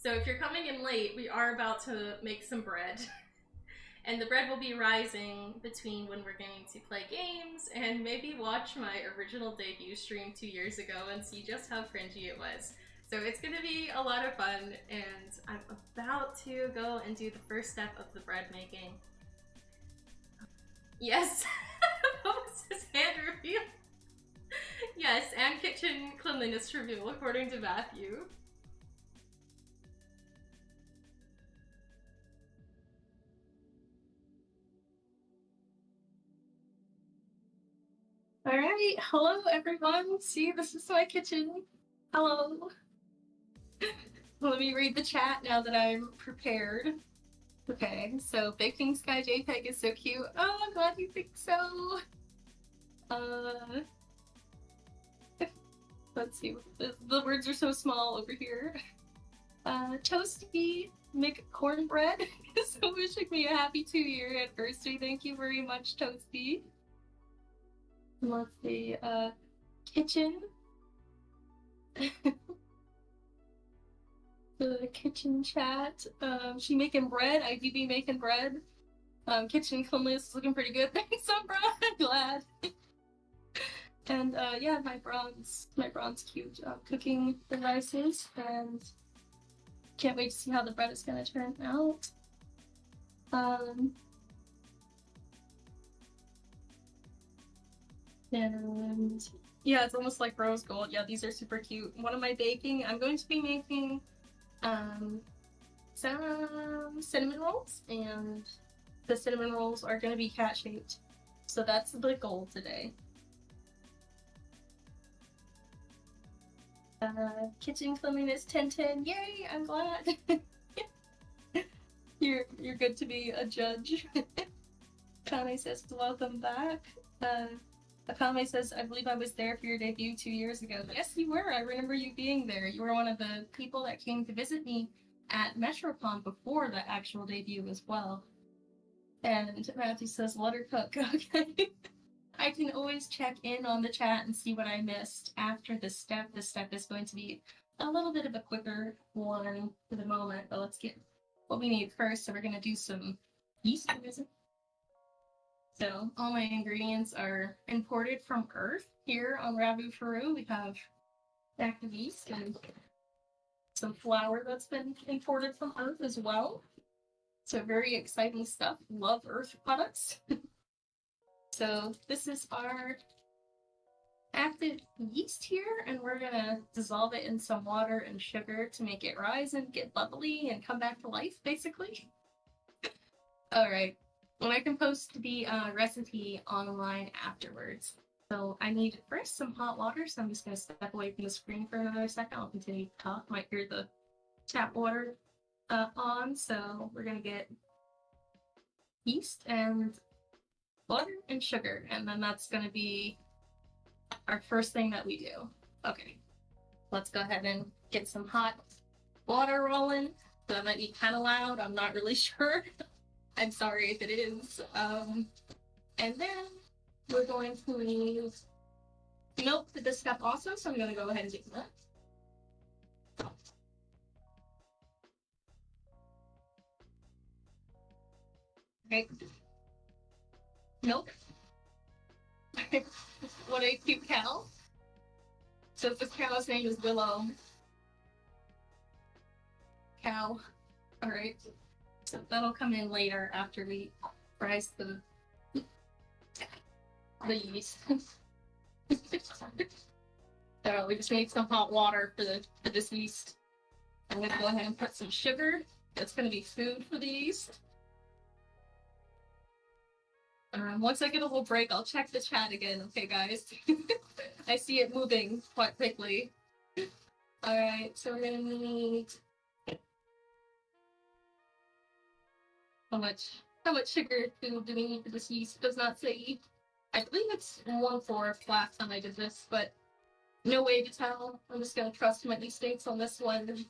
So if you're coming in late, we are about to make some bread. And the bread will be rising between when we're going to play games and maybe watch my original debut stream 2 years ago and see just how cringy it was. So it's gonna be a lot of fun, and I'm about to go and do the first step of the bread making. Yes, what was his hand reveal? Yes, and kitchen cleanliness reveal according to Matthew. All right, hello everyone. See, this is my kitchen. Hello. Let me read the chat now that I'm prepared. Okay, so Baking Sky JPEG is so cute. Oh, I'm glad you think so. Let's see. The words are so small over here. Toasty McCornbread is so wishing me a happy 2-year anniversary. Thank you very much, Toasty. Let's see. Kitchen. The kitchen chat. She making bread. I do be making bread. Kitchen cleanliness is looking pretty good. Thanks, Umbra. I'm glad. And yeah, my bronze cute. Cooking the rices, and can't wait to see how the bread is gonna turn out. And yeah, it's almost like rose gold. Yeah, these are super cute. What am I baking? I'm going to be making some cinnamon rolls, and the cinnamon rolls are going to be cat shaped. So that's the goal today. Kitchen cleanliness 10/10. Yay! I'm glad. You're good to be a judge. Kame says welcome back. Akame says, I believe I was there for your debut 2 years ago. Yes, you were. I remember you being there. You were one of the people that came to visit me at MetroCon before the actual debut as well. And Matthew says, let her cook. Okay. I can always check in on the chat and see what I missed after the step. This step is going to be a little bit of a quicker one for the moment, but let's get what we need first. So we're going to do some yeast. So all my ingredients are imported from Earth. Here on Ravu Faru, we have active yeast and some flour that's been imported from Earth as well. So very exciting stuff. Love Earth products. So this is our active yeast here, and we're gonna dissolve it in some water and sugar to make it rise and get bubbly and come back to life, basically. All right. And I can post the recipe online afterwards. So I need first some hot water, so I'm just going to step away from the screen for another second. I'll continue to talk. Might hear the tap water on, so we're going to get yeast and water and sugar, and then that's going to be our first thing that we do. Okay, let's go ahead and get some hot water rolling. So that might be kind of loud. I'm not really sure. I'm sorry if it is. And then we're going to need milk for this step also, so I'm going to go ahead and do that. Okay. Milk. What a cute cow. So this cow's name is Willow. Cow. Alright. So that'll come in later after we rise the yeast. So we just need some hot water for this yeast. I'm gonna go ahead and put some sugar. That's gonna be food for the yeast. Once I get a little break, I'll check the chat again, okay guys? I see it moving quite quickly. Alright, so we're gonna need how much sugar do we need for this yeast? It does not say. I believe it's 1/4 last time I did this, but no way to tell. I'm just gonna trust my instincts on this one.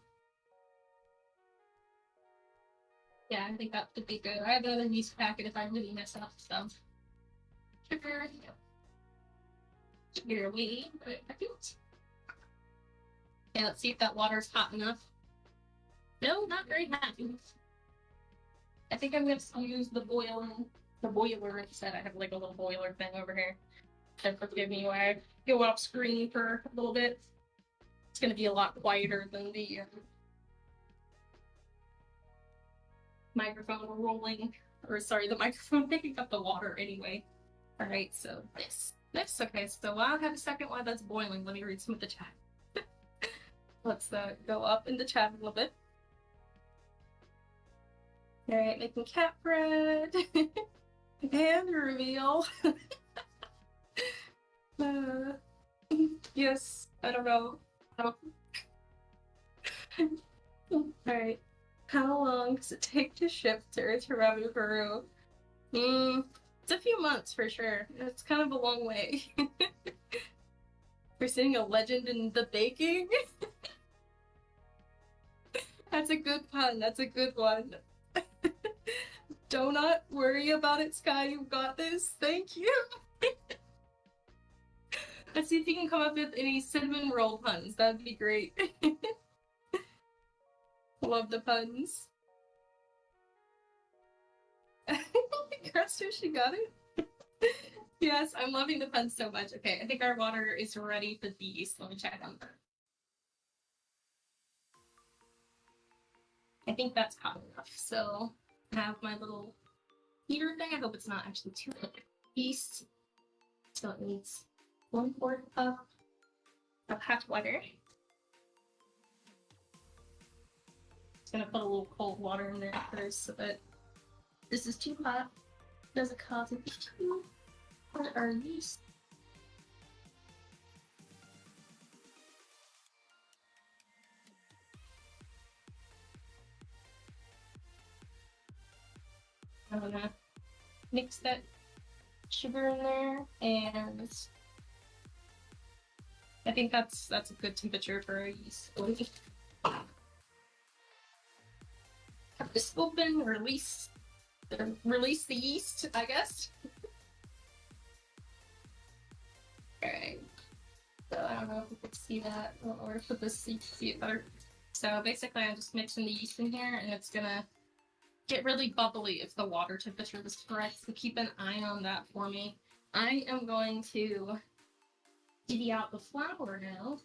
Yeah, I think that would be good. I have another yeast packet if I really mess up, so. Sugar. Here we go. Yeah, let's see if that water's hot enough. No, not very happy. I think I'm gonna use the boiler instead. I have like a little boiler thing over here. And forgive me when I go off screen for a little bit. It's gonna be a lot quieter than the microphone rolling, or sorry, the microphone picking up the water anyway. All right, so this. Okay, so while I have a second while that's boiling, let me read some of the chat. Let's go up in the chat a little bit. All right, making cat bread and reveal. Yes, I don't know. Alright. How long does it take to ship to Ravu, Peru? It's a few months for sure. It's kind of a long way. We're seeing a legend in the baking. That's a good pun. That's a good one. Do not worry about it, Sky. You've got this. Thank you. Let's see if you can come up with any cinnamon roll puns. That'd be great. Love the puns. Cruster, she got it? Yes, I'm loving the puns so much. Okay, I think our water is ready for these. Let me check on that. I think that's hot enough. So I have my little heater thing. I hope it's not actually too hot. Yeast. So it needs 1/4 cup of hot water. Just gonna put a little cold water in there first so that this is too hot. Doesn't cause it too hot our yeast. I'm gonna mix that sugar in there, and I think that's a good temperature for a yeast. Have this open, release the yeast, I guess. Alright. So I don't know if you can see that, or put this so you can see it better. So basically I'm just mixing the yeast in here, and it's gonna get really bubbly if the water temperature is correct, so keep an eye on that for me. I am going to divvy out the flour now.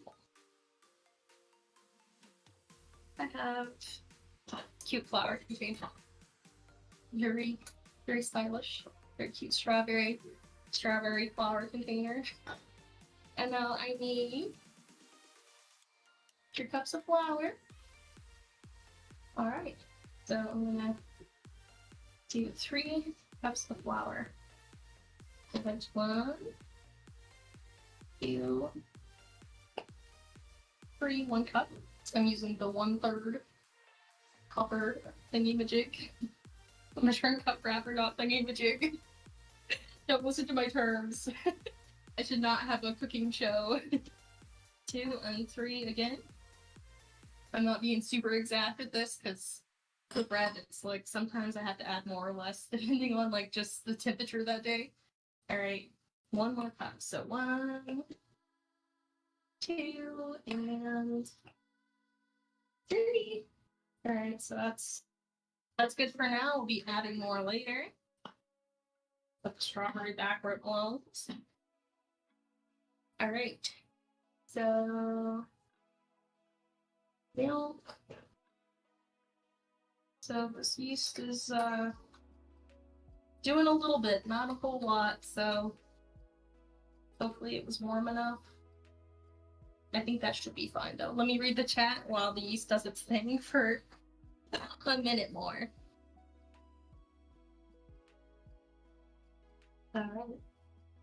I have cute flower container. Very, very stylish. Very cute strawberry flower container. And now I need 2 cups of flour. Alright, so I'm gonna do 3 cups of flour. So that's 1, 2, 3, 1 cup. So I'm using the 1/3 copper thingy-majig. Mushroom cup wrapper, not thingy-majig. Don't listen to my terms. I should not have a cooking show. 2 and 3 again. I'm not being super exact at this because the bread, it's like sometimes I have to add more or less depending on like just the temperature that day. Alright, 1 more cup. So 1, 2, and 3. Alright, so that's good for now. We'll be adding more later. Put the strawberry back where it belongs. Alright. So milk. So this yeast is doing a little bit, not a whole lot, so hopefully it was warm enough. I think that should be fine though. Let me read the chat while the yeast does its thing for a minute more. Alright.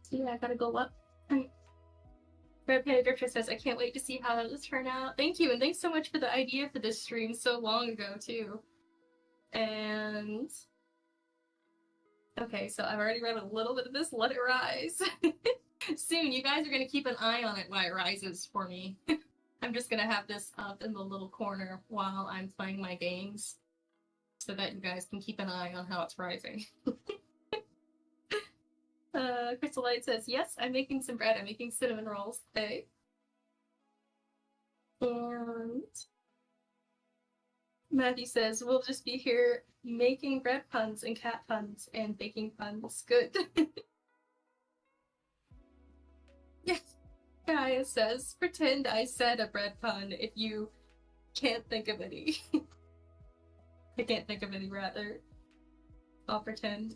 So yeah, I gotta go up. Red Panda Drifter says, I can't wait to see how it'll turn out. Thank you, and thanks so much for the idea for this stream so long ago too. And okay, so I've already read a little bit of this. Let it rise. Soon, you guys are gonna keep an eye on it while it rises for me. I'm just gonna have this up in the little corner while I'm playing my games, so that you guys can keep an eye on how it's rising. Crystal Light says, yes, I'm making some bread. I'm making cinnamon rolls today. And Matthew says, we'll just be here making bread puns and cat puns and baking puns. Good. Yes. Gaia says, pretend I said a bread pun if you can't think of any. I can't think of any, rather. I'll pretend.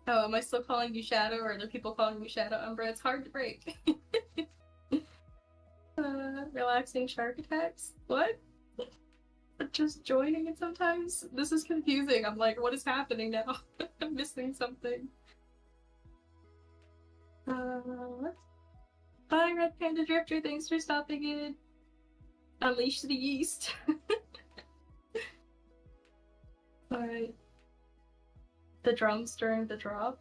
Oh, am I still calling you Shadow, or are there people calling you Shadow Umbra? It's hard to break. Relaxing shark attacks? What? Just joining it sometimes? This is confusing. I'm like, what is happening now? I'm missing something. Bye, Red Panda Drifter. Thanks for stopping in. Unleash the yeast. Alright. The drums during the drop.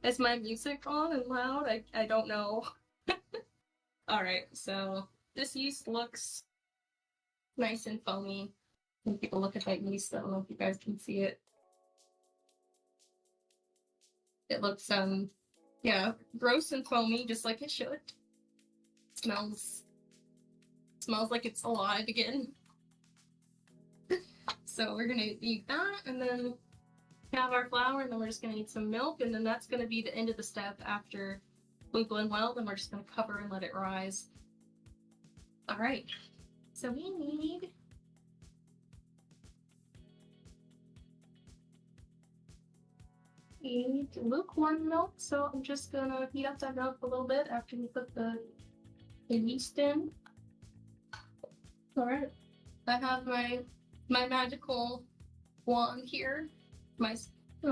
Is my music on and loud? I don't know. Alright, so this yeast looks nice and foamy. When people look at that yeast, I don't know if you guys can see it. It looks, yeah, gross and foamy, just like it should. Smells like it's alive again. So we're gonna eat that, and then have our flour, and then we're just gonna need some milk, and then that's gonna be the end of the step. After we blend well, then we're just gonna cover and let it rise. Alright, so we need lukewarm milk, so I'm just gonna heat up that milk a little bit after we put the yeast in. Alright, I have my magical wand here, my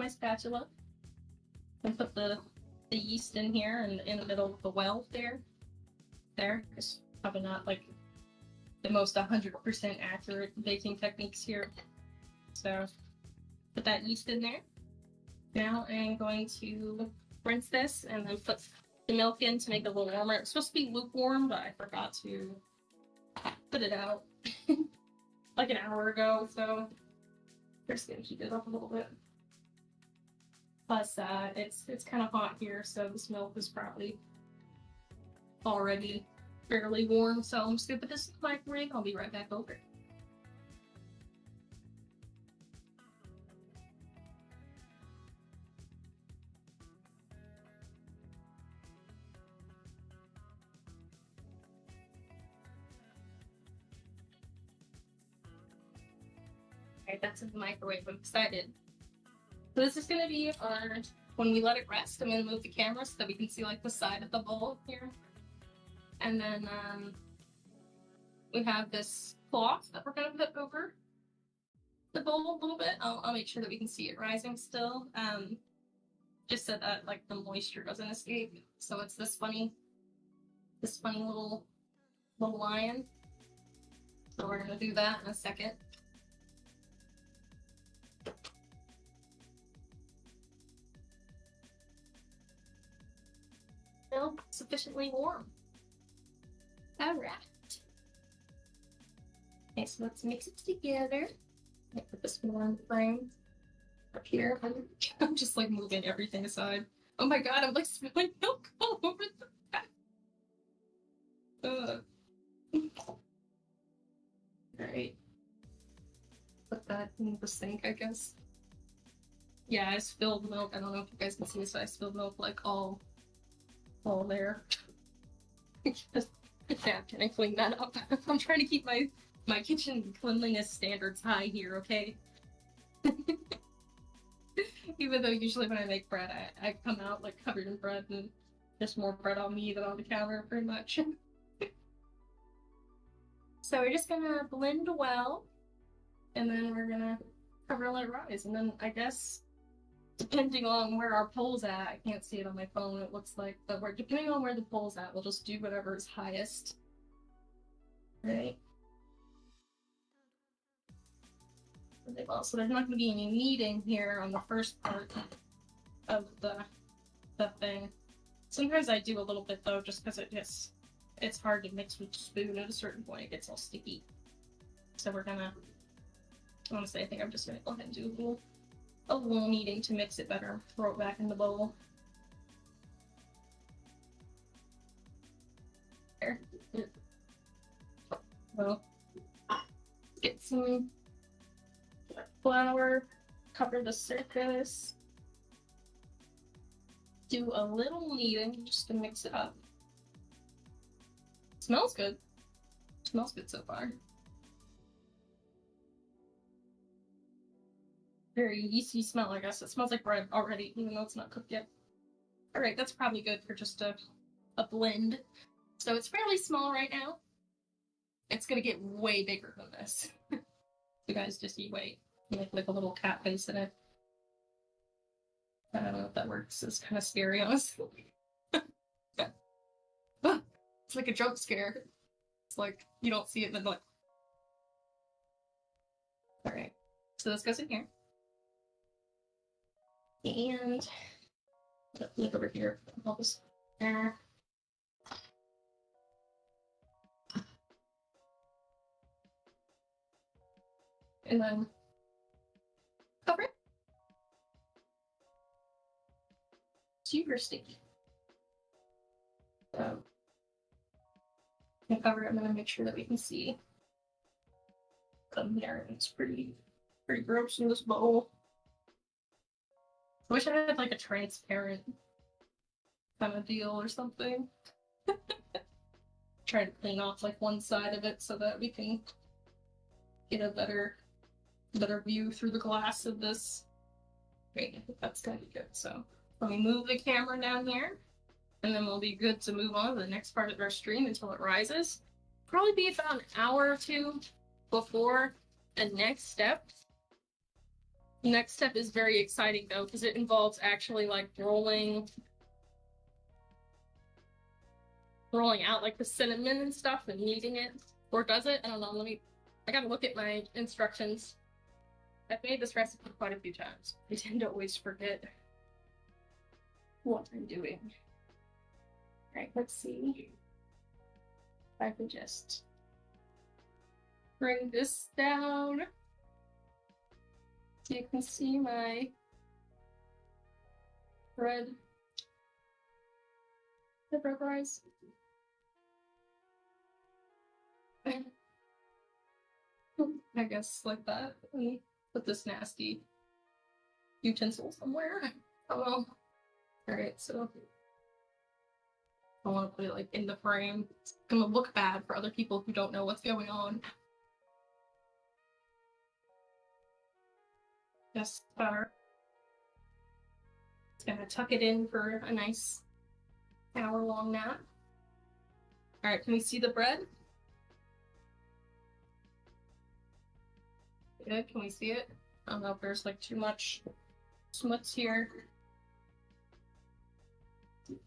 spatula. I put the yeast in here and in the middle of the well there. It's probably not like the most 100% accurate baking techniques here. So put that yeast in there. Now I'm going to rinse this and then put the milk in to make it a little warmer. It's supposed to be lukewarm, but I forgot to put it out like an hour ago, so we're just gonna heat it up a little bit. Plus, it's kind of hot here, so this milk is probably already fairly warm, so I'm just gonna put this in the microwave. I'll be right back over. Alright, that's in the microwave. I'm excited. So this is gonna be our, when we let it rest, I'm gonna move the camera so that we can see like the side of the bowl here. And then we have this cloth that we're gonna put over the bowl a little bit. I'll make sure that we can see it rising still. Just so that like the moisture doesn't escape. So it's this funny little lion. So we're gonna do that in a second. Milk sufficiently warm. Alright. Okay, so let's mix it together. I put this one on the frame up here. I'm just like moving everything aside. Oh my god, I'm like spilling milk all over the Alright. Put that in the sink, I guess. Yeah, I spilled milk. I don't know if you guys can see this, but I spilled milk like all there. Yeah, can I clean that up? I'm trying to keep my kitchen cleanliness standards high here, okay? Even though usually when I make bread, I come out like covered in bread and there's more bread on me than on the counter, pretty much. So we're just gonna blend well, and then we're gonna cover and let it rise, and then I guess depending on where our pole's at, I can't see it on my phone, it looks like, but depending on where the pole's at, we'll just do whatever is highest. Right? Really well, so there's not going to be any kneading here on the first part of the thing. Sometimes I do a little bit though, just because it's hard to mix with a spoon. At a certain point, it gets all sticky. So we're gonna, honestly, I think I'm just gonna go ahead and do a little kneading to mix it better. Throw it back in the bowl. There. So get some flour, cover the surface, do a little kneading just to mix it up. Smells good. Smells good so far. Very yeasty smell, I guess. It smells like bread already, even though it's not cooked yet. Alright, that's probably good for just a blend. So it's fairly small right now. It's gonna get way bigger than this. You guys just you wait. Make like a little cat face in it. I don't know if that works. It's kind of scary, honestly. It's like a jump scare. It's like you don't see it, then like. Alright. So this goes in here. And look over here. All this there. And then cover it. Super sticky. So I'm gonna cover it. I'm gonna make sure that we can see. Come here, and it's pretty gross in this bowl. I wish I had like a transparent kind of deal or something. Try to clean off like one side of it so that we can get a better view through the glass of this. Great, I think that's gonna be good. So let me move the camera down here, and then we'll be good to move on to the next part of our stream until it rises. Probably be about an hour or two before the next step. The next step is very exciting though, because it involves actually like rolling out like the cinnamon and stuff and kneading it. Or does it? I don't know. I gotta look at my instructions. I've made this recipe quite a few times. I tend to always forget what I'm doing. Alright, let's see if I can just bring this down so you can see my bread rise. I guess like that. Let me put this nasty utensil somewhere. Oh well. Alright, so I want to put it like in the frame. It's gonna look bad for other people who don't know what's going on. Just better. It's gonna tuck it in for a nice hour-long nap. Alright, can we see the bread? Good, can we see it? I don't know if there's like too much smuts here.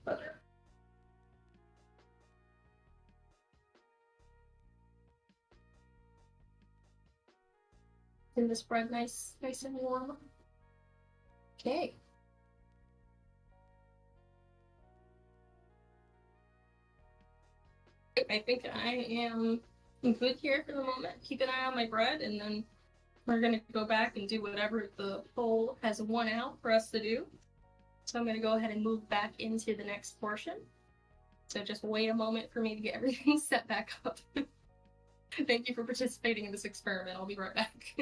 Butter. And this bread nice and warm. Okay. I think I am good here for the moment. Keep an eye on my bread, and then we're gonna go back and do whatever the poll has won out for us to do. So I'm gonna go ahead and move back into the next portion. So just wait a moment for me to get everything set back up. Thank you for participating in this experiment. I'll be right back.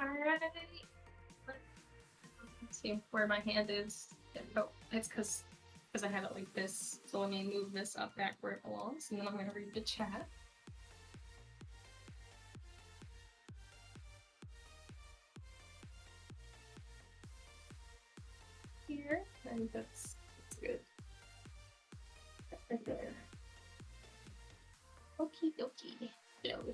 Alright. Let's see where my hand is. Oh, it's because because I have it like this. So let me move this up back where it belongs, and then I'm going to read the chat. Here, I think that's good. Right there. Okie dokie. Hello.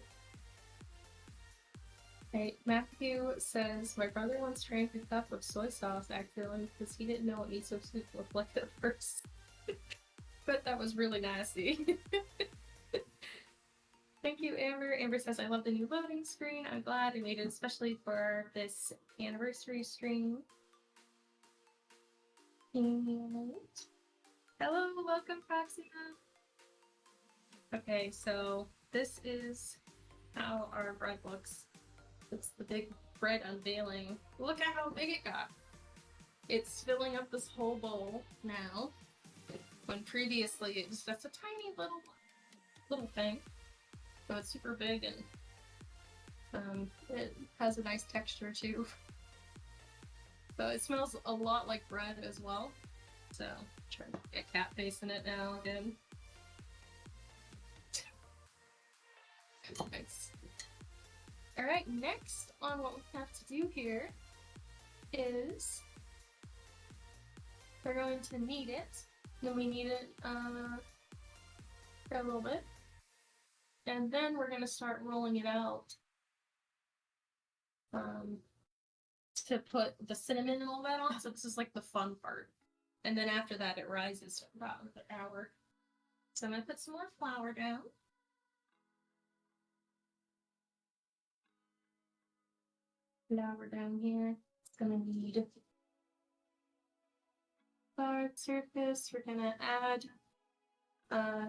Alright, Matthew says, my brother once drank a cup of soy sauce accidentally because he didn't know what miso soup looked like at first. But that was really nasty. Thank you, Amber. Amber says, I love the new loading screen. I'm glad I made it especially for this anniversary stream. And... hello, welcome, Proxima. Okay, so this is how our bread looks. It's the big bread unveiling. Look at how big it got. It's filling up this whole bowl now. When previously it was just a tiny little thing. So it's super big and it has a nice texture too. So it smells a lot like bread as well. So trying to get cat face in it now again. Nice. Alright, next on what we have to do here is we're going to knead it. Then we knead it for a little bit. And then we're going to start rolling it out to put the cinnamon and all that on. So this is like the fun part. And then after that it rises for about an hour. So I'm going to put some more flour down. Flour down here. It's gonna need flour surface. We're gonna add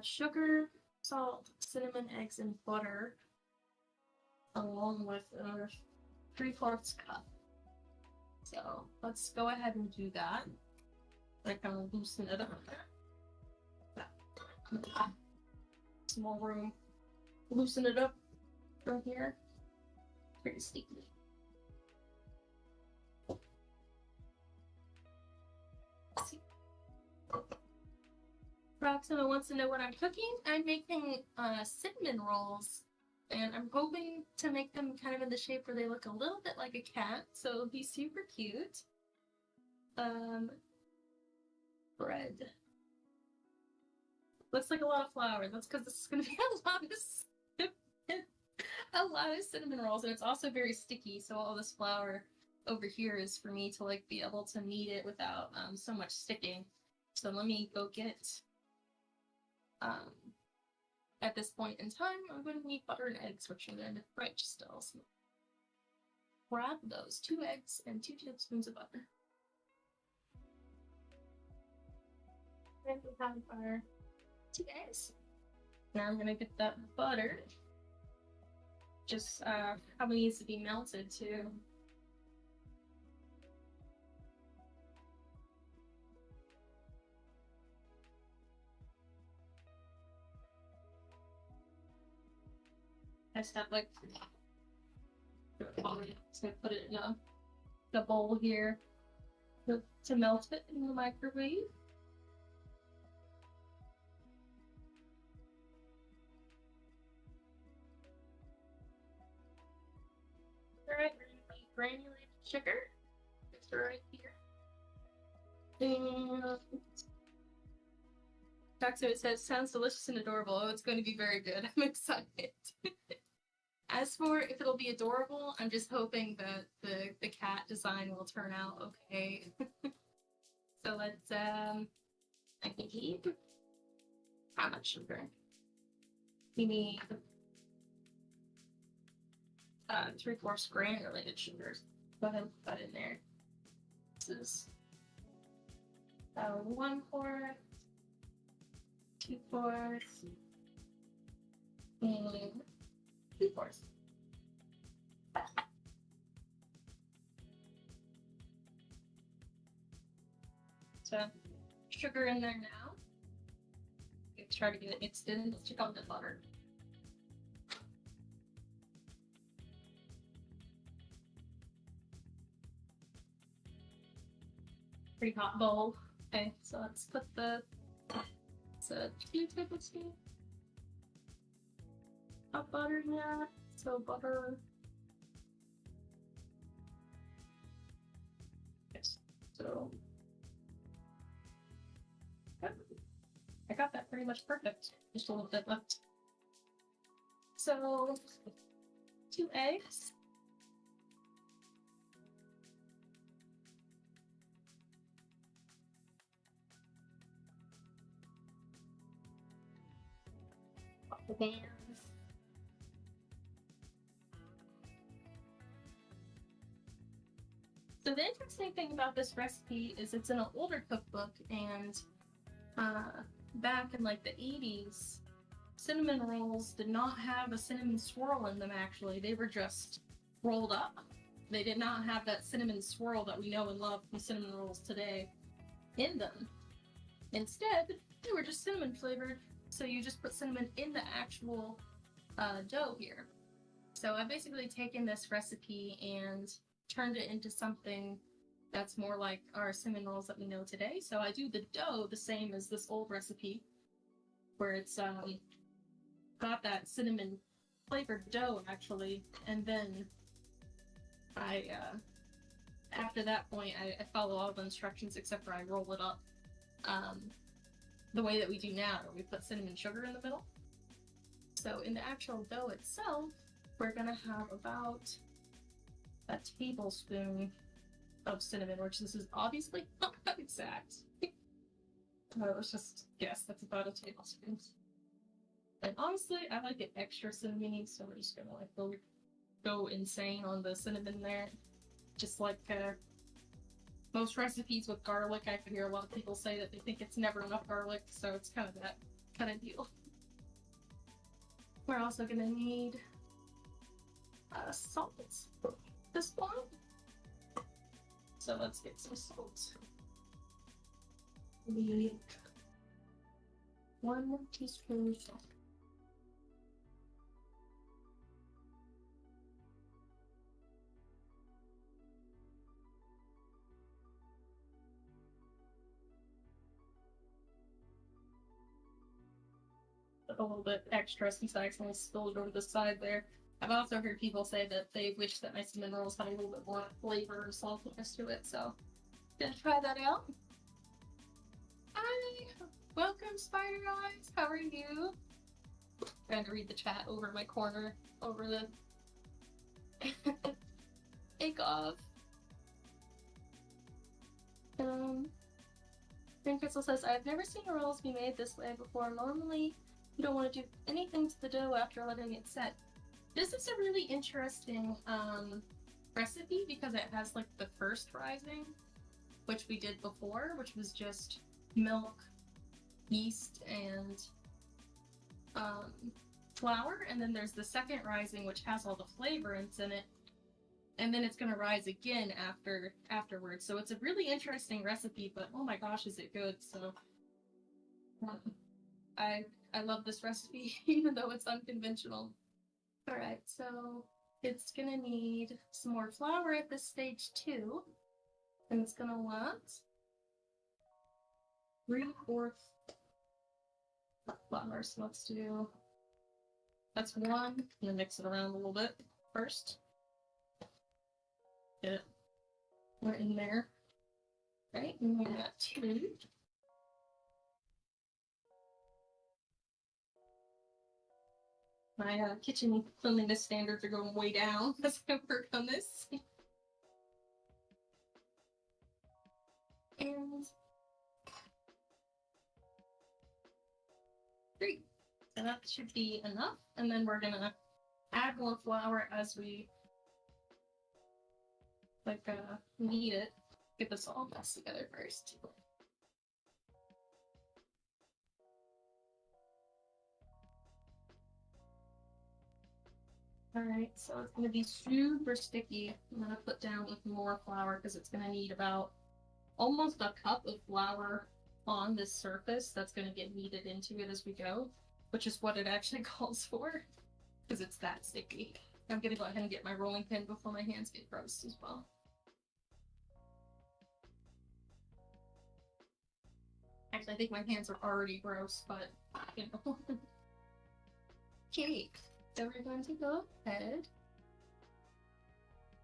sugar, salt, cinnamon, eggs, and butter, along with a 3/4 cup. So let's go ahead and do that. I kind of loosen it up. Some more room. Loosen it up from here. Pretty sticky. Proxima wants to know what I'm cooking. I'm making cinnamon rolls, and I'm hoping to make them kind of in the shape where they look a little bit like a cat, so it'll be super cute. Bread. Looks like a lot of flour. That's because this is going to be a lot of cinnamon rolls, and it's also very sticky, so all this flour over here is for me to like be able to knead it without so much sticking. So let me go get at this point in time I'm going to need butter and eggs, which are in the fridge still. So grab those 2 eggs and 2 tablespoons of butter. And we have our 2 eggs. Now I'm gonna get that butter. Just probably needs to be melted too. I just have like, just gonna put it in a bowl here to melt it in the microwave. Alright, we're gonna need granulated sugar. It's right here. And Taxo, it says, sounds delicious and adorable. Oh, it's going to be very good. I'm excited. As for if it'll be adorable, I'm just hoping that the cat design will turn out okay. So let's, I need, how much sugar? We need 3/4 granulated sugars. Go ahead and put that in there. This is 1/4, 2/4, and 3/4. So sugar in there now. Let's try to get it mixed in. Let's check out the butter. Pretty hot bowl. Okay, so let's put it's a 2 tablespoons of butter in there. So butter. Yes. So yep. I got that pretty much perfect. Just a little bit left. So 2 eggs. The bands. So the interesting thing about this recipe is it's in an older cookbook, and back in like the 80s, cinnamon rolls did not have a cinnamon swirl in them actually. They were just rolled up. They did not have that cinnamon swirl that we know and love from cinnamon rolls today in them. Instead, they were just cinnamon flavored, so you just put cinnamon in the actual dough here. So I've basically taken this recipe and turned it into something that's more like our cinnamon rolls that we know today. So I do the dough the same as this old recipe, where it's got that cinnamon flavored dough actually, and then I after that point I follow all the instructions except for I roll it up the way that we do now, where we put cinnamon sugar in the middle. So in the actual dough itself, we're gonna have about a tablespoon of cinnamon, which this is obviously not exact. Let's just guess that's about a tablespoon. And honestly, I like it extra cinnamony, so we're just gonna like go insane on the cinnamon there. Just like most recipes with garlic, I hear a lot of people say that they think it's never enough garlic, so it's kind of that kind of deal. We're also gonna need salt at this point. So let's get some salt. We need 1 teaspoon of salt. A little bit extra since I accidentally spilled it over the side there. I've also heard people say that they wish that my cinnamon rolls had a little bit more flavor or saltiness to it, so gonna try that out. Hi! Welcome, Spider Eyes! How are you? Trying to read the chat over my corner, over the take off. Green Crystal says, I've never seen rolls be made this way before. Normally, you don't want to do anything to the dough after letting it set. This is a really interesting recipe because it has like the first rising, which we did before, which was just milk, yeast, and flour, and then there's the second rising, which has all the flavorants in it, and then it's gonna rise again afterwards. So it's a really interesting recipe, but oh my gosh, is it good! So I love this recipe, even though it's unconventional. All right, so it's gonna need some more flour at this stage too, and it's gonna want 3/4 flour. So let's do that's 1. I'm gonna mix it around a little bit first. Get it right in there. Right, and we got 2. My kitchen cleanliness standards are going way down as I work on this. And 3. So that should be enough. And then we're gonna add more flour as we knead it. Get this all mixed together first. Alright, so it's going to be super sticky. I'm going to put down with more flour because it's going to need about almost a cup of flour on this surface that's going to get kneaded into it as we go, which is what it actually calls for because it's that sticky. I'm going to go ahead and get my rolling pin before my hands get gross as well. I think my hands are already gross, but you know. Okay, so we're going to go ahead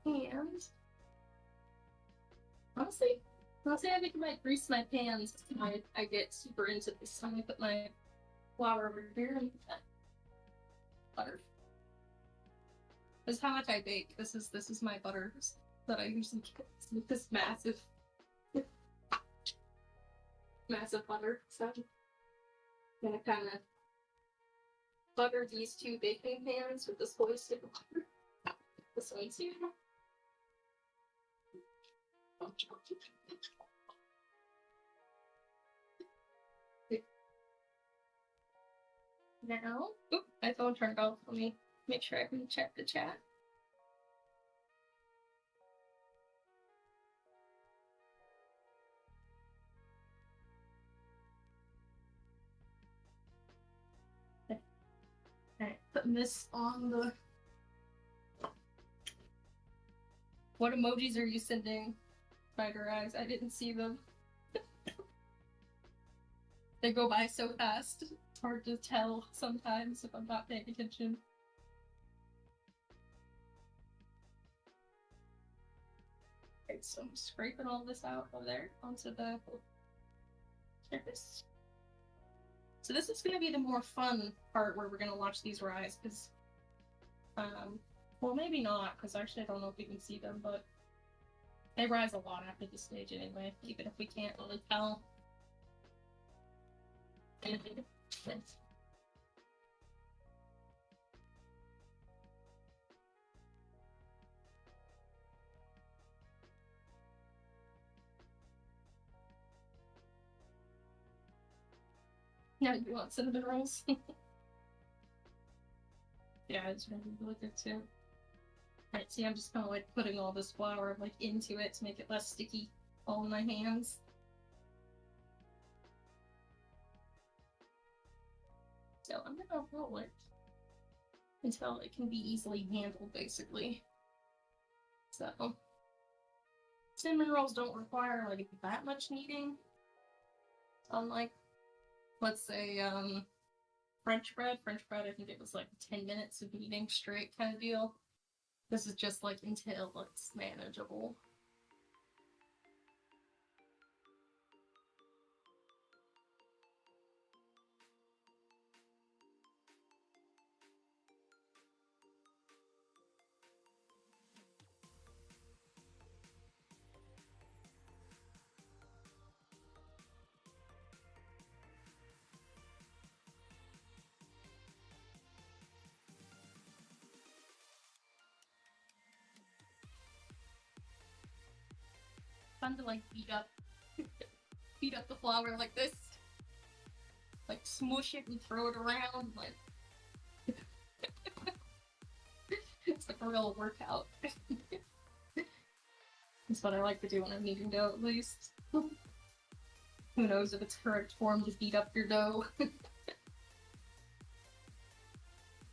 and honestly, I think I might grease my pans. I get super into this. So I'm gonna put my flour over here and butter. This is how much I bake. This is my butter that I usually get. It's this massive butter. So I'm gonna kind of butter these two baking pans with this hoist of butter. This one too. Now, my phone turned off. Let me make sure I can check the chat. Alright, putting this on the. What emojis are you sending, Spider Eyes? I didn't see them. They go by so fast. It's hard to tell sometimes if I'm not paying attention. Okay, so I'm scraping all this out over there onto the surface. So this is going to be the more fun part where we're going to watch these rise, because, well, maybe not, because actually I don't know if you can see them, but they rise a lot after this stage anyway, even if we can't really tell. Now you want cinnamon rolls? Yeah, it's really good too. Alright, see, I'm just kind of like putting all this flour like into it to make it less sticky all in my hands. So I'm gonna roll it until it can be easily handled, basically. So cinnamon rolls don't require like that much kneading, unlike, let's say, French bread. French bread, I think it was like 10 minutes of kneading straight kind of deal. This is just like until it's manageable. Fun to like beat up the flour like this, like smush it and throw it around, like it's like a real workout. That's what I like to do when I'm kneading dough, at least. Who knows if it's correct form to beat up your dough.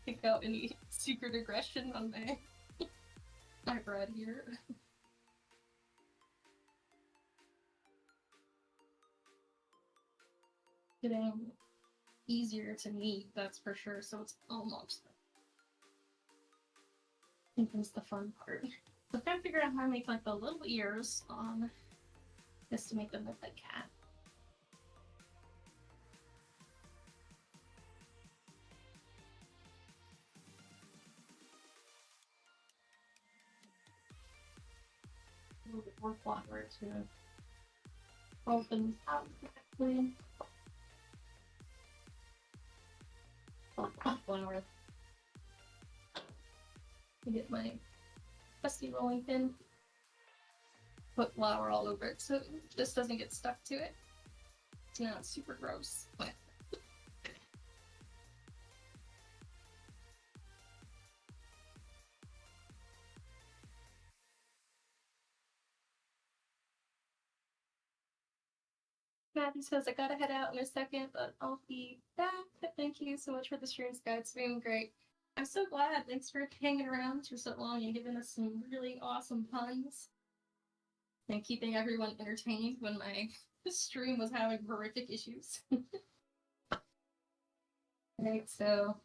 Pick out any secret aggression on my bread here. Getting easier to knead, that's for sure, so it's almost. I think that's the fun part. So I'm trying to figure out how to make like the little ears on this to make them look like cat. A little bit more flour to roll things out correctly. Flour. I get my trusty rolling pin. Put flour all over it so this doesn't get stuck to it. So now it's super gross. Matthew says, I gotta head out in a second, but I'll be back. Thank you so much for the streams, guys. It's been great. I'm so glad. Thanks for hanging around for so long and giving us some really awesome puns. And keeping everyone entertained when my This stream was having horrific issues. Right, so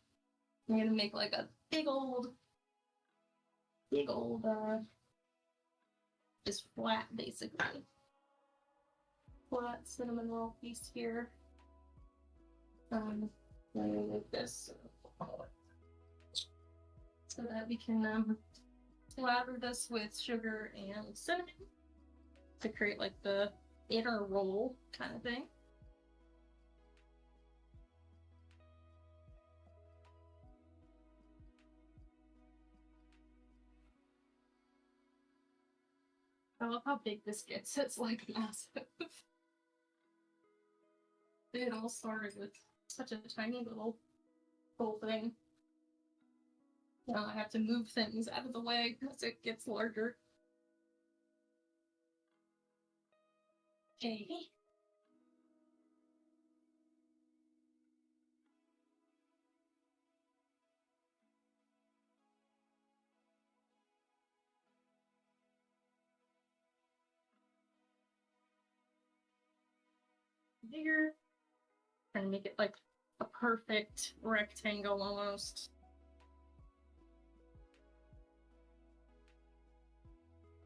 I'm gonna make like a big old, just flat, basically. Flat cinnamon roll piece here. Like this, so that we can lather this with sugar and cinnamon to create like the inner roll kind of thing. I love how big this gets. It's like massive. It all started with such a tiny little thing. Now I have to move things out of the way as it gets larger. Okay. Bigger. Trying to make it like a perfect rectangle almost.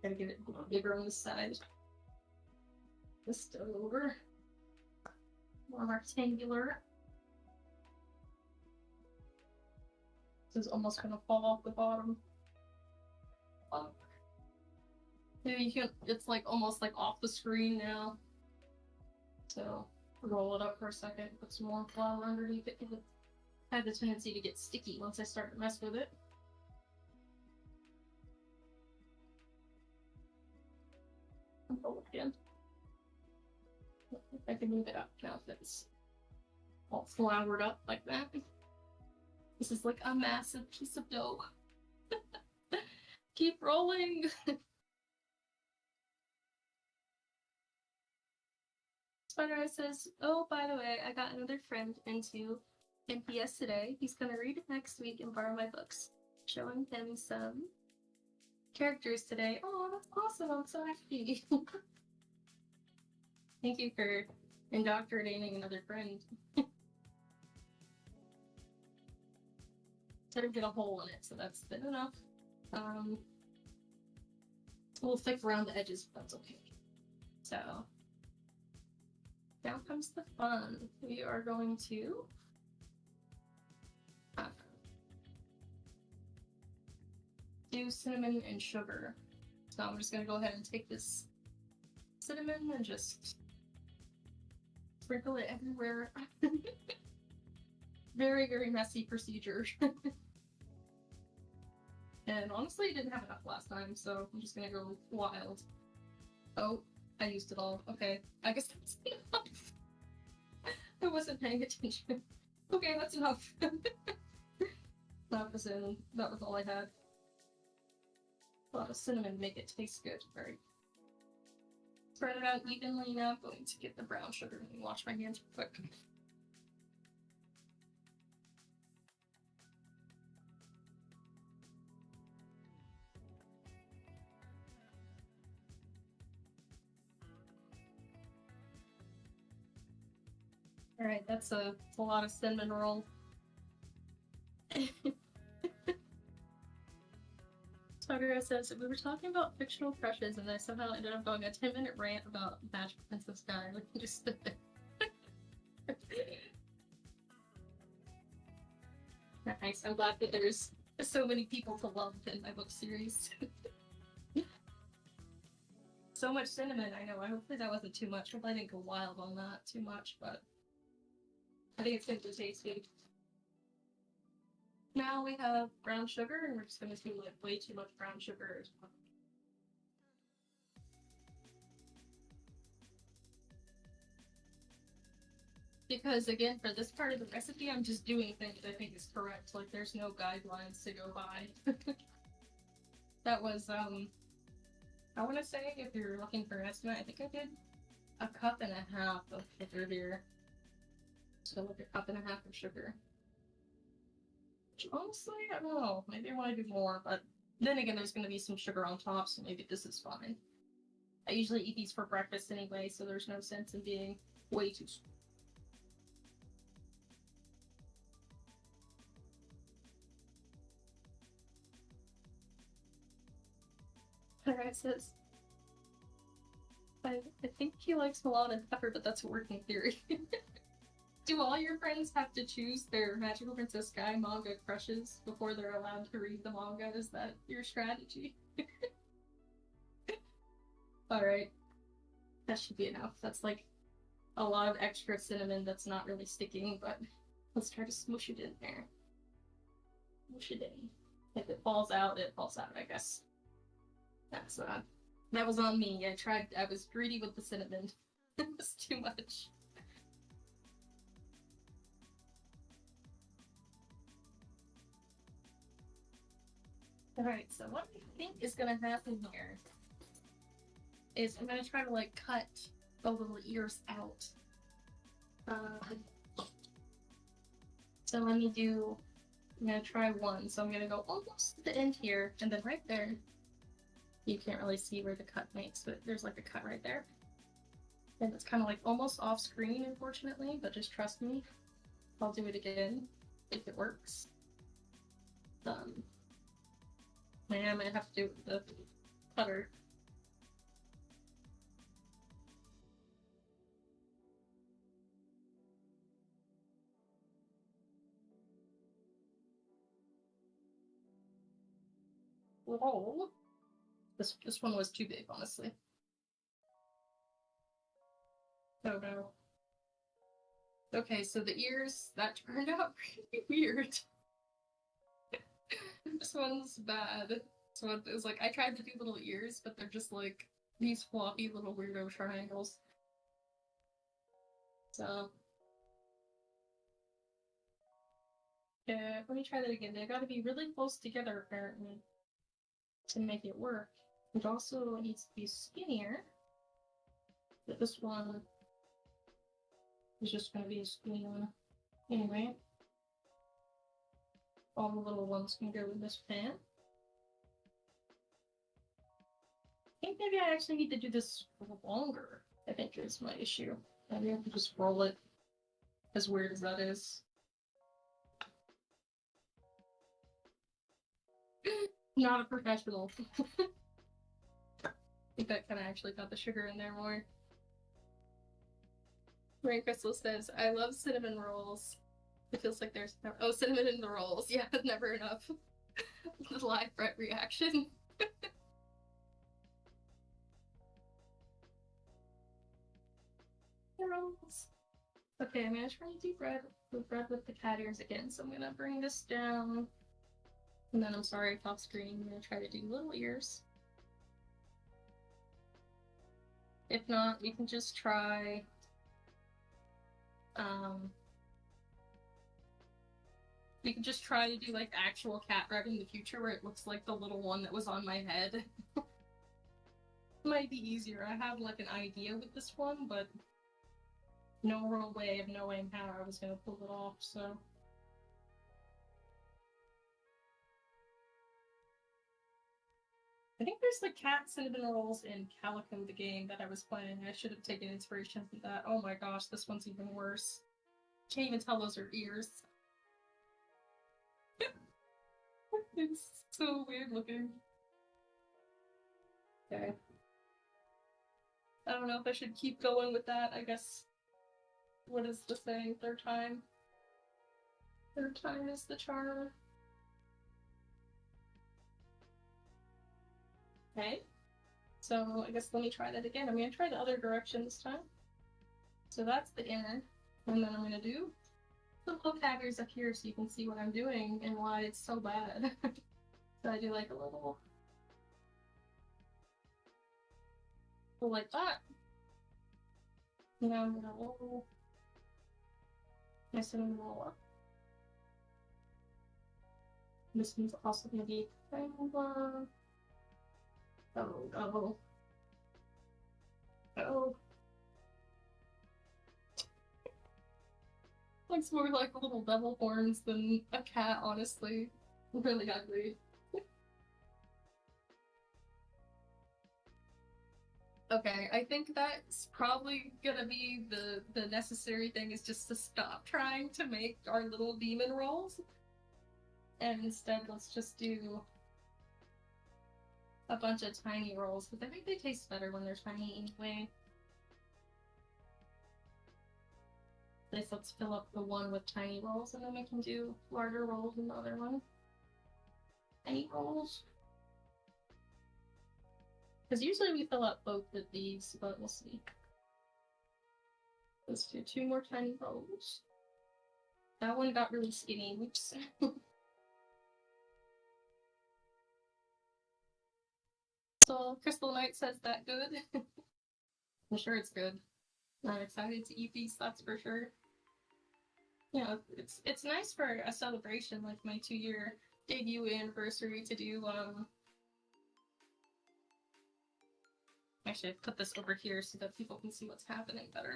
Gotta get it bigger on the side. Just over. More rectangular. This is almost gonna fall off the bottom. Maybe you can, it's like almost like off the screen now. So roll it up for a second, put some more flour underneath it because it had the tendency to get sticky once I start to mess with it. And roll it again. If I can move it up now that it's all floured up like that. This is like a massive piece of dough. Keep rolling! Spider Eye says, oh, by the way, I got another friend into MPS today. He's gonna read it next week and borrow my books. Showing him some characters today. Oh, that's awesome. I'm so happy. Thank you for indoctrinating another friend. Sort of get a hole in it, so that's thin enough. A little thick around the edges, but that's okay. So now comes the fun. We are going to do cinnamon and sugar. So I'm just gonna go ahead and take this cinnamon and just sprinkle it everywhere. Very, very messy procedure. And honestly, I didn't have enough last time, so I'm just gonna go wild. Oh, I used it all. Okay, I guess that's enough. I wasn't paying attention. Okay, that's enough. That was in. That was all I had. A lot of cinnamon to make it taste good. Alright. Spread it out evenly now. I'm going to get the brown sugar and wash my hands real quick. Alright, that's a lot of cinnamon roll. Spider says, we were talking about fictional crushes and I somehow ended up going a 10-minute rant about Magic Princess Sky. Like, just nice. I'm glad that there's so many people to love in my book series. So much cinnamon, I know. Hopefully that wasn't too much. Hopefully I didn't go wild on that too much, but I think it's going to be tasty. Now we have brown sugar, and we're just going to do like way too much brown sugar as well. Because again, for this part of the recipe, I'm just doing things I think is correct. Like there's no guidelines to go by. That was I want to say if you're looking for an estimate, I think I did a cup and a half of sugar here. So like a cup and a half of sugar. Which honestly, I don't know. Maybe I want to do more, but then again, there's going to be some sugar on top, so maybe this is fine. I usually eat these for breakfast anyway, so there's no sense in being way too. Alright, says. I think he likes Milan and Pepper, but that's a working theory. Do all your friends have to choose their Magical Princess Sky manga crushes before they're allowed to read the manga? Is that your strategy? Alright. That should be enough. That's like a lot of extra cinnamon that's not really sticking, but let's try to smoosh it in there. Smoosh it in. If it falls out, it falls out, I guess. That was on me. I was greedy with the cinnamon. It was too much. Alright, so what I think is gonna happen here is I'm gonna try to like cut the little ears out. So let me do, I'm gonna try one. So I'm gonna go almost to the end here, and then right there, you can't really see where the cut makes, but there's like a cut right there. And it's kind of like almost off screen, unfortunately, but just trust me. I'll do it again if it works. Man, I might have to do it with the cutter. Whoa. This one was too big, honestly. Oh no. Okay, so the ears, that turned out pretty weird. This one's bad. This one is like, I tried to do little ears, but they're just like these floppy little weirdo triangles. So. Yeah, let me try that again. They gotta be really close together, apparently, to make it work. It also needs to be skinnier. But this one is just gonna be a skinny one. Anyway. All the little ones can go in this pan. I think maybe I actually need to do this longer, I think is my issue. Maybe I can just roll it, as weird as that is. Not a professional. I think that kind of actually got the sugar in there more. Rain Crystal says, I love cinnamon rolls. It feels like there's never— oh, cinnamon in the rolls. Yeah, never enough. The live Brett reaction. Rolls. Okay, I'm gonna try to do bread with the cat ears again. So I'm gonna bring this down. And then I'm sorry, off screen. I'm gonna try to do little ears. If not, we can just try we can just try to do like actual cat red in the future where it looks like the little one that was on my head. Might be easier. I have like an idea with this one, but no real way of knowing how I was gonna pull it off, so. I think there's like cat cinnamon rolls in Calico the game that I was playing. I should have taken inspiration from that. Oh my gosh, this one's even worse. Can't even tell those are ears. It's so weird looking. Okay. I don't know if I should keep going with that. I guess. What is the saying? Third time? Third time is the charm. Okay. So I guess let me try that again. I'm gonna try the other direction this time. So that's the inner. And then I'm gonna do the little taggers up here so you can see what I'm doing and why it's so bad. So I do like a little like that. Now I'm gonna roll my cinnamon roll up. This one's also gonna be triangular. Oh. Looks more like little devil horns than a cat, honestly. Really ugly. Okay, I think that's probably gonna be the necessary thing is just to stop trying to make our little demon rolls. And instead let's just do a bunch of tiny rolls, because I think they taste better when they're tiny anyway. Let's fill up the one with tiny rolls, and then we can do larger rolls in the other one. Tiny rolls. Because usually we fill up both of these, but we'll see. Let's do 2 more tiny rolls. That one got really skinny, whoops. So, Crystal Knight says that good. I'm sure it's good. I'm excited to eat these, that's for sure. Yeah, it's nice for a celebration like my 2-year debut anniversary to do I should put this over here so that people can see what's happening better.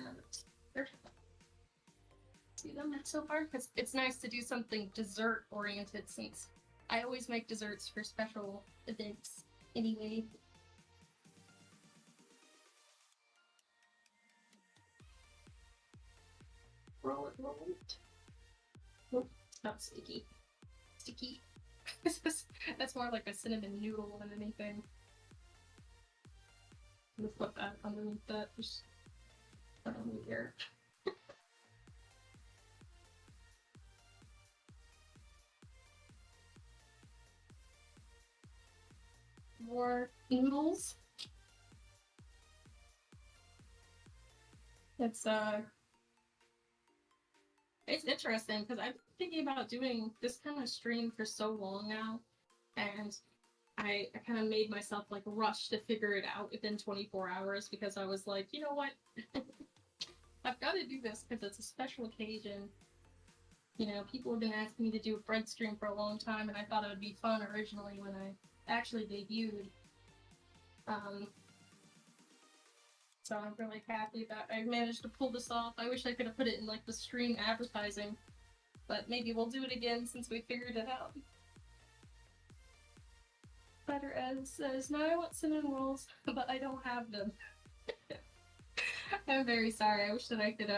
See them so far? Because it's nice to do something dessert oriented since I always make desserts for special events anyway. Roll it, roll it. Oh, it's not sticky. Sticky. That's more like a cinnamon noodle than anything. Let's put that underneath that. Just underneath here. More noodles. It's interesting because I've been thinking about doing this kind of stream for so long now, and I kind of made myself like rush to figure it out within 24 hours because I was like, you know what, I've got to do this because it's a special occasion. You know, people have been asking me to do a bread stream for a long time, and I thought it would be fun originally when I actually debuted. So I'm really happy that I managed to pull this off. I wish I could have put it in like the stream advertising, but maybe we'll do it again since we figured it out. Better Ed says, now I want cinnamon rolls, but I don't have them. I'm very sorry. I wish that I could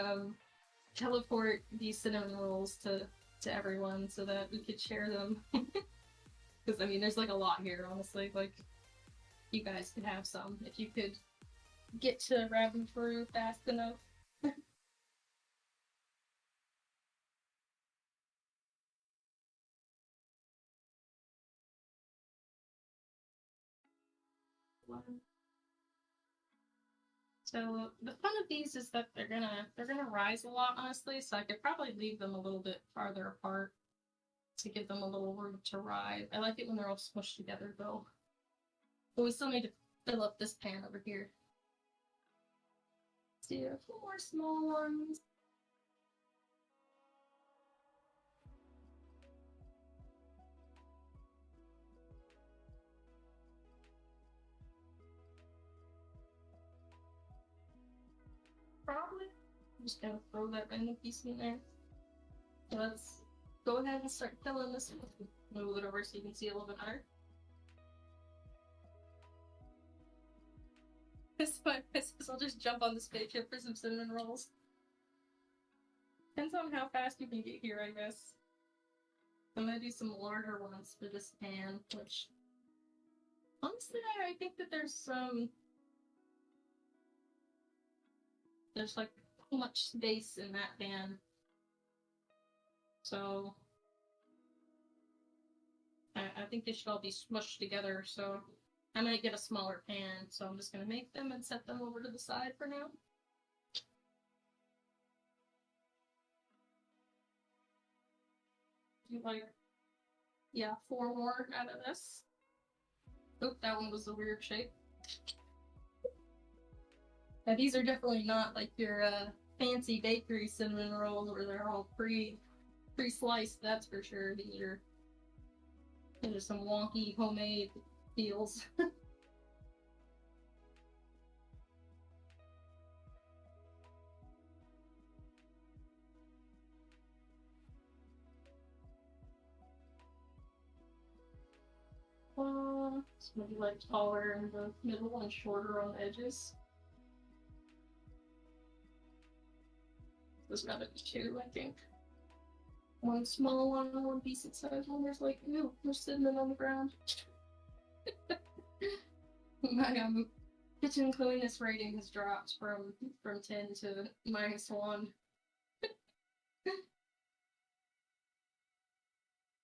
teleport these cinnamon rolls to everyone so that we could share them. Because I mean, there's like a lot here, honestly. Like, you guys could have some if you could get to Rabu Faru fast enough. So the fun of these is that they're gonna rise a lot, honestly. So I could probably leave them a little bit farther apart to give them a little room to rise. I like it when they're all smushed together, though. But we still need to fill up this pan over here. Let's do a few more small ones. Probably. I'm just gonna throw that random piece in there. So let's go ahead and start filling this. Move it over so you can see a little bit better. I'll just jump on the spaceship for some cinnamon rolls. Depends on how fast you can get here, I guess. I'm gonna do some larger ones for this pan, which honestly I think that there's like too much space in that pan. So I think they should all be smushed together, so I might get a smaller pan, so I'm just gonna make them and set them over to the side for now. Do like, yeah, 4 more out of this. Oop, that one was a weird shape. Now these are definitely not like your fancy bakery cinnamon rolls where they're all pre-sliced, that's for sure. These are some wonky homemade feels. So maybe like taller in the middle and shorter on the edges. There's gotta be two, I think. One small one and one decent sized one. There's like, ew, there's cinnamon on the ground. My kitchen cleanliness rating has dropped from 10 to -1.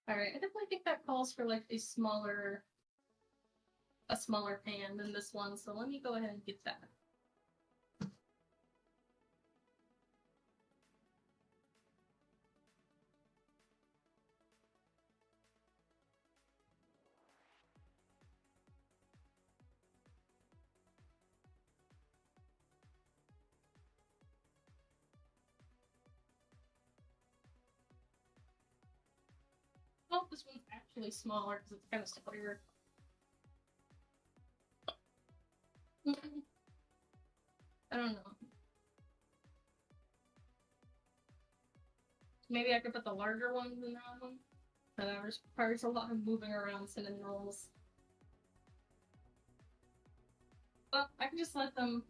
Alright, I definitely think that calls for like a smaller pan than this one, so let me go ahead and get that. Oh, this one's actually smaller because it's kind of square. I don't know. Maybe I could put the larger ones in that one. But that requires a lot of moving around cinnamon rolls. Well, I can just let them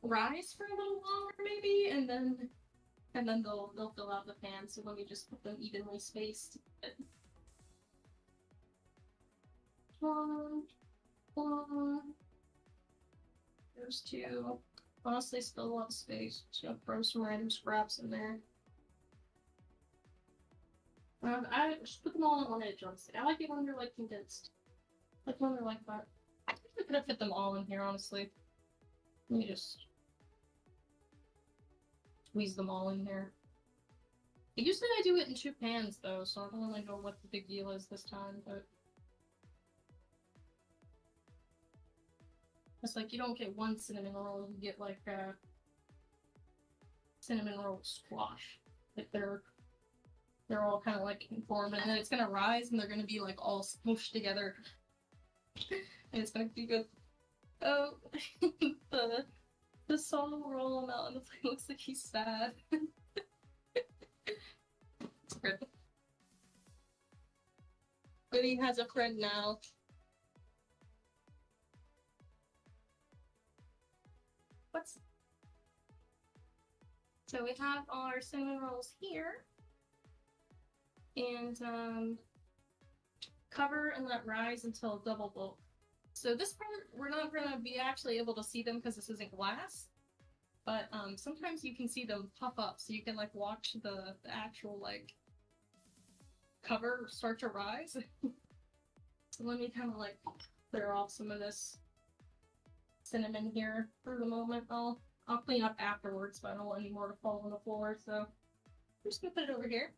rise for a little longer, maybe, and then they'll fill out the pan. So let me just put them evenly spaced. One. There's two. Honestly, still a lot of space. Just gonna throw some random scraps in there. I just put them all on one edge, honestly. I like it when they're like condensed. Like when they're like that. I think I could have fit them all in here, honestly. Let me just squeeze them all in here. Usually I do it in 2 pans though, so I don't really know what the big deal is this time, but it's like you don't get one cinnamon roll, you get like a cinnamon roll squash. Like they're all kind of like conform, and then it's gonna rise, and they're gonna be like all smooshed together, and it's gonna be good. Oh, the Saul will roll him out, and it looks like he's sad. It's good. But he has a friend now. So we have our cinnamon rolls here. And cover and let rise until double bulk. So this part, we're not going to be actually able to see them because this isn't glass. But sometimes you can see them puff up, so you can like watch the actual like cover start to rise. So let me kind of like clear off some of this cinnamon here for the moment. I'll clean up afterwards, but I don't want any more to fall on the floor. So I'm just gonna put it over here.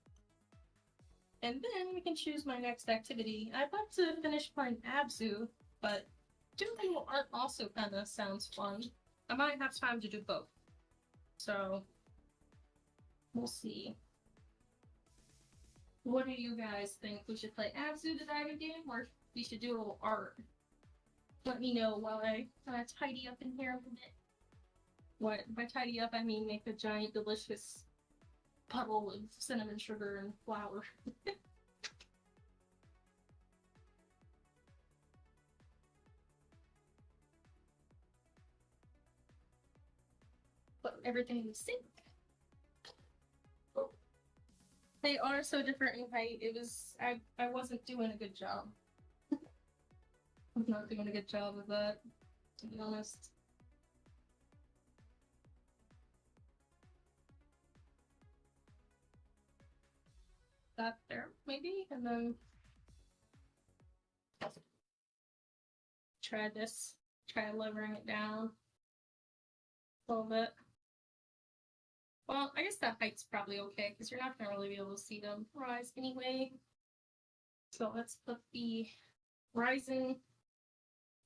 And then we can choose my next activity. I'd like to finish playing Abzu, but doing a little art also kind of sounds fun. I might have time to do both. So, we'll see. What do you guys think? We should play Abzu the diving game, or we should do a little art? Let me know while I tidy up in here a little bit. What, by tidy up, I mean make a giant, delicious puddle of cinnamon sugar and flour. Put everything in sync. They are so different in height. I wasn't doing a good job. I'm not doing a good job of that, to be honest. That there, maybe, and then try levering it down a little bit. Well, I guess that height's probably okay, because you're not going to really be able to see them rise anyway. So let's put the resting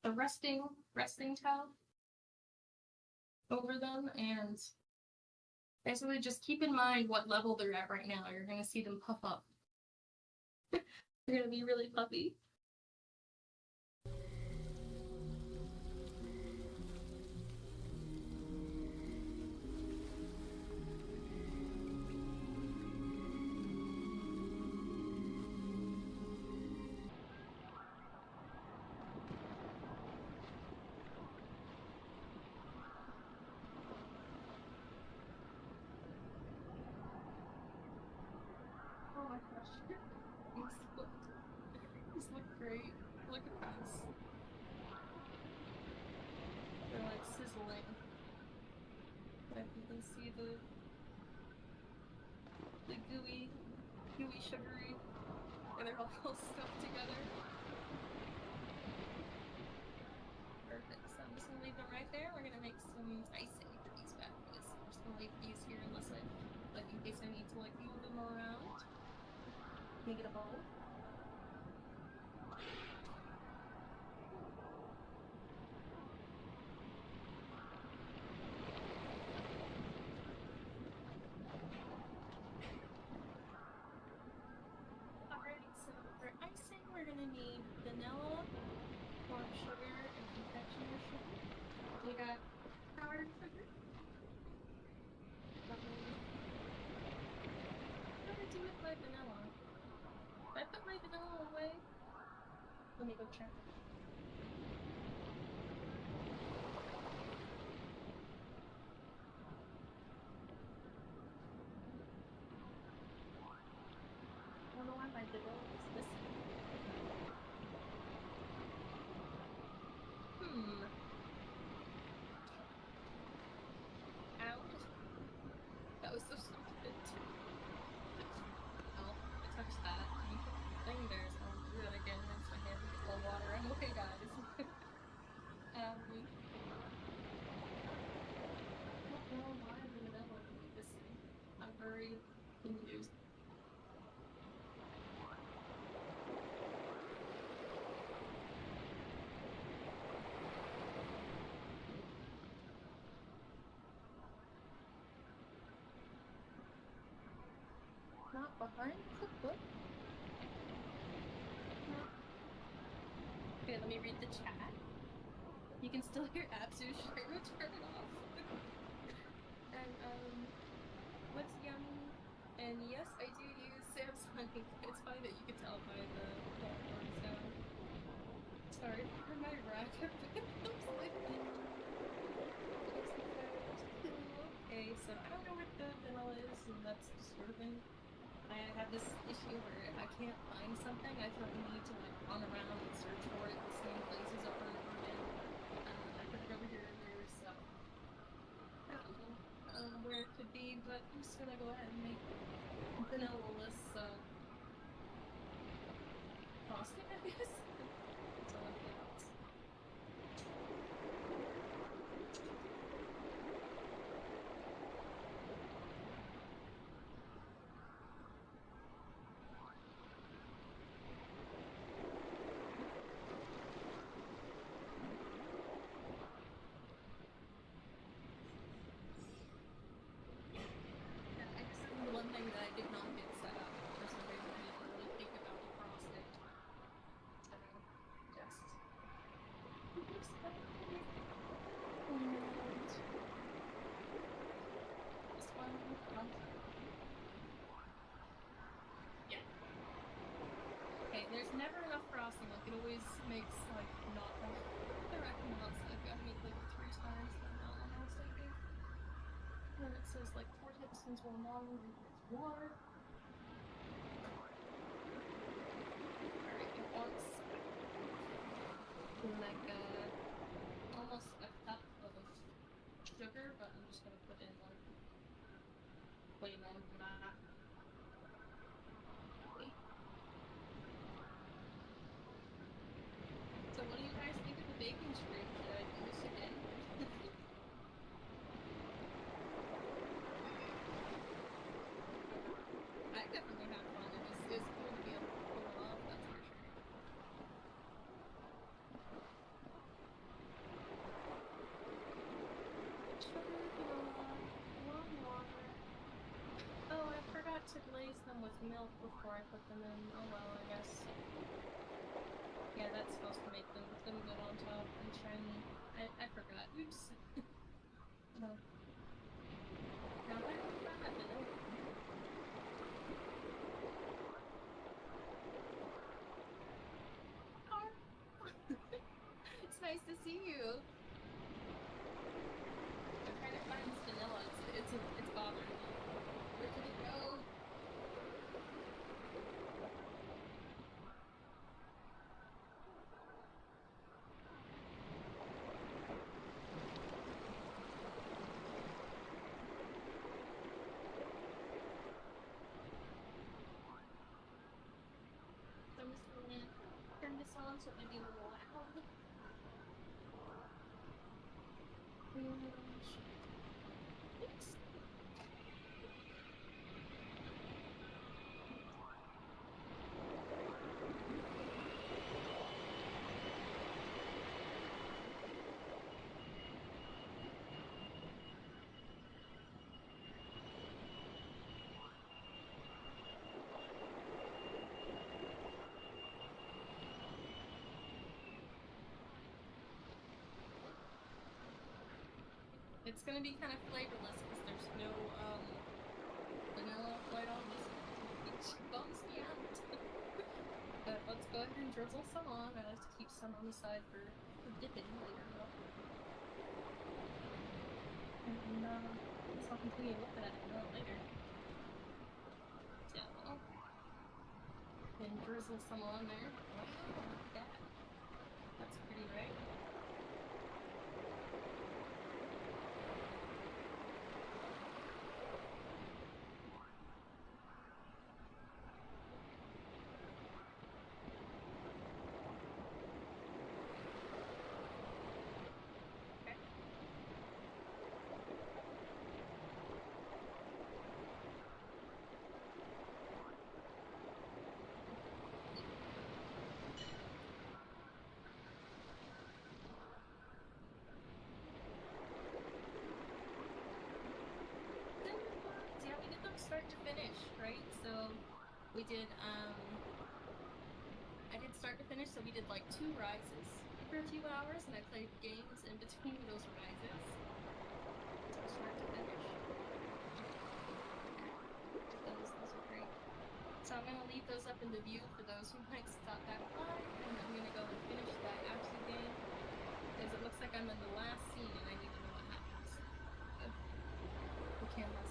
towel over them, and basically just keep in mind what level they're at right now. You're going to see them puff up. They're going to be really puffy. These look great. Look at these. They're like sizzling. Like you can see the gooey, sugary, and they're all stuffed together. Perfect. So I'm just gonna leave them right there. We're gonna make some icing for these bad boys. I'm just gonna leave these here unless like in case I need to like move them around. Can you get a bowl? Alright, so for icing we're gonna need vanilla, corn sugar, and confectioner sugar. We got powdered sugar. I'm gonna do with my vanilla. Did I put my vanilla away? Let me go check. I don't know why my vanilla is missing. Ow. That was so stupid. Oh, I touched that. And you put the thing there, so I'll do that again once my hand gets all water. I'm okay, guys. I don't know why the vanilla would be missing. I'm very confused. Not behind the cookbook. Okay, let me read the chat. You can still hear Absu Shiro turn it off. And what's yummy? And yes, I do use Samsung. It's funny that you can tell by the keyboard sound. Sorry for my rack. Okay, so I don't know what the vanilla is, and that's disturbing. I have this issue where if I can't find something, I feel the need to like run around and search for it in the same places over and over again. I put it over here and there, so I don't know where it could be, but I'm just gonna go ahead and make vanilla-less frosting, I guess. That's all I've got. One thing that I did not get set up for some reason, I didn't really think about the frosting. So, just... This one, yeah. Okay, there's never enough frosting, like it always makes like not the correct amount, so I've got to make like 3 times the amount I was thinking. And then it says like 4 tablespoons more water, water. Alright, it wants like almost a cup of sugar, but I'm just gonna put in like way more than that. So what do you guys think of the baking streak? Should I do this again? I definitely had fun, and it's cool to be able to pull it off, that's for sure. Sugar, vanilla, warm water. Oh, I forgot to glaze them with milk before I put them in. Oh well, I guess. Yeah, that's supposed to make them good on top and shiny. I forgot. Oops. No. Now I don't have vanilla. It's nice to see you. I'm trying to find this vanilla. It's bothering me. Where did it go? It's gonna be kind of flavorless because there's no vanilla quite obviously, which bums me out. But let's go ahead and drizzle some on. I like to keep some on the side for dipping later though. And so I'll continue looking at it a little later. So, and drizzle some on there. Wow, look at that. That's pretty, right? Okay. Yeah, we did them start to finish, right? So we did I did start to finish, so we did like 2 rises for a few hours, and I played games in between those rises. So start to finish. Those are great. So I'm gonna leave those up in the view for those who might stop back by, and I'm gonna go and finish that Axie game because it looks like I'm in the last scene and I need to know what happens. The camera's